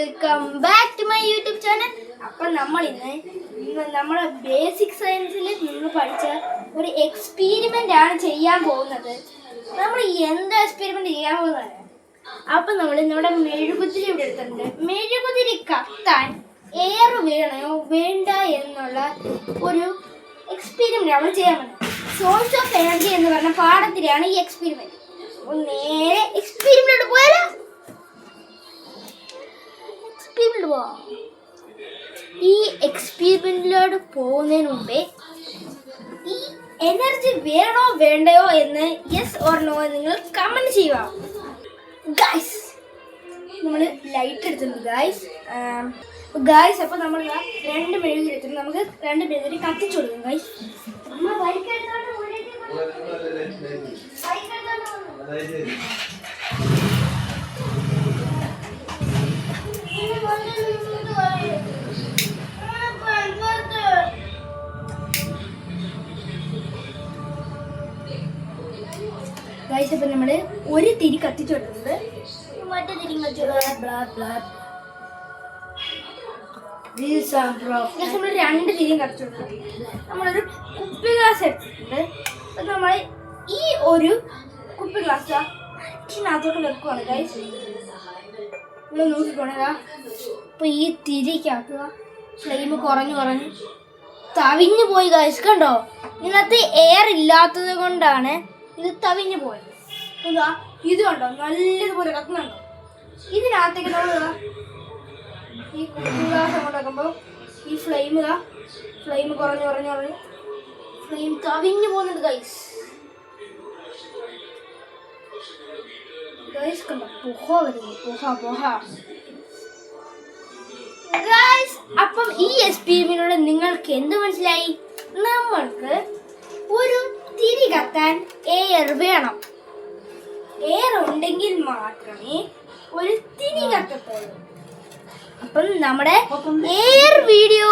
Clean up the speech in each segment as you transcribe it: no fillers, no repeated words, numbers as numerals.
Welcome back to my YouTube channel. അപ്പം നമ്മൾ ഇന്ന് നമ്മുടെ ബേസിക് സയൻസിൽ നിന്ന് പഠിച്ച ഒരു എക്സ്പീരിമെൻ്റ് ആണ് ചെയ്യാൻ പോകുന്നത്. നമ്മൾ എന്ത് എക്സ്പീരിമെൻ്റ് ചെയ്യാൻ പോകുന്നത്? അപ്പം നമ്മൾ നമ്മുടെ മെഴുകുതിരി ഇവിടെ എടുത്തിട്ടുണ്ട്. മെഴുകുതിരി കത്താൻ എയർ വേണോ വേണ്ട എന്നുള്ള ഒരു എക്സ്പീരിമെൻ്റ് നമ്മൾ ചെയ്യാൻ പോകുന്നത്. സോഴ്സ് ഓഫ് എനർജി എന്ന് പറഞ്ഞ പാഠത്തിലാണ് ഈ എക്സ്പീരിമെൻ്റ്. അപ്പോൾ നേരെ എക്സ്പീരിമെൻ്റ് പോയാലോ? ഈ എക്സ്പീരിമെന്റിലോട് പോകുന്നതിന് മുമ്പേ ഈ എനർജി വേണോ വേണ്ടയോ എന്ന് യെസ് ഓർ നോ നിങ്ങൾ കമന്റ് ചെയ്യുക. ഗൈസ്, നമ്മൾ ലൈറ്റ് എടുത്തിട്ടുണ്ട് ഗൈസ്. അപ്പോൾ നമ്മൾ രണ്ട് മെഴുകുതിരി എടുത്തിട്ടുണ്ട്. നമുക്ക് രണ്ട് മെഴുകുതിരി കത്തിച്ചു കൊടുക്കും ഗൈസ്. ഗൈസ്, അപ്പം നമ്മൾ ഒരു തിരി കത്തിച്ചു കൊടുക്കുന്നത്, മറ്റേ തിരി നമ്മൾ രണ്ട് തിരിയും കത്തിച്ചു കൊടുക്കുന്നത്. നമ്മളൊരു കുപ്പി ഗ്ലാസ് എടുത്തിട്ടുണ്ട്. അപ്പം നമ്മൾ ഈ ഒരു കുപ്പി ഗ്ലാസ് ഇതിനകത്തോട്ട് വെക്കുവാണ് ഗൈസ്. നമ്മൾ നോക്കിക്കോണേക. അപ്പോൾ ഈ തിരിക്കാക്കുക, ഫ്ലെയിം കുറഞ്ഞ് തവിഞ്ഞു പോയി ഗൈസ്. കണ്ടോ, ഇതിനകത്ത് എയർ ഇല്ലാത്തത് കൊണ്ടാണ് ഇത് തവിഞ്ഞു പോയത്. ഇത് കണ്ടോ, നല്ലതുപോലെ കത്തുന്നുണ്ടോ? ഇതിനകത്തേക്ക് നമ്മൾ ഈ കുപ്പി ഗ്ലാസ് അങ്ങോട്ട് വെക്കുമ്പോൾ ഈ ഫ്ലെയിം കുറഞ്ഞ് ഫ്ലെയിം തവിഞ്ഞു പോകുന്നുണ്ട് ഗൈസ്. ഗൈസ് കണ്ടോ, പുഹ വരുന്നു, പുഹ. ഗൈസ്, അപ്പം ഈ എക്സ്പീരിമെന്റിലൂടെ നിങ്ങൾക്ക് എന്ത് മനസ്സിലായി? നമ്മൾക്ക് ഒരു തിരി കത്താൻ എയർ വേണം. എയർ ഉണ്ടെങ്കിൽ മാത്രമേ ഒരു തിരി കത്തത്തുള്ളൂ. അപ്പം നമ്മുടെ എയർ വീഡിയോ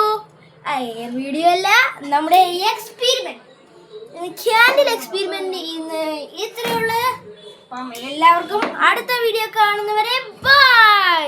അല്ല, നമ്മുടെ എക്സ്പീരിമെന്റ്, ക്യാൻഡിൽ എക്സ്പീരിമെന്റ് ഇന്ന് ഇത്രയുള്ള. അപ്പം എല്ലാവർക്കും അടുത്ത വീഡിയോ കാണുന്നവരെ ബൈ.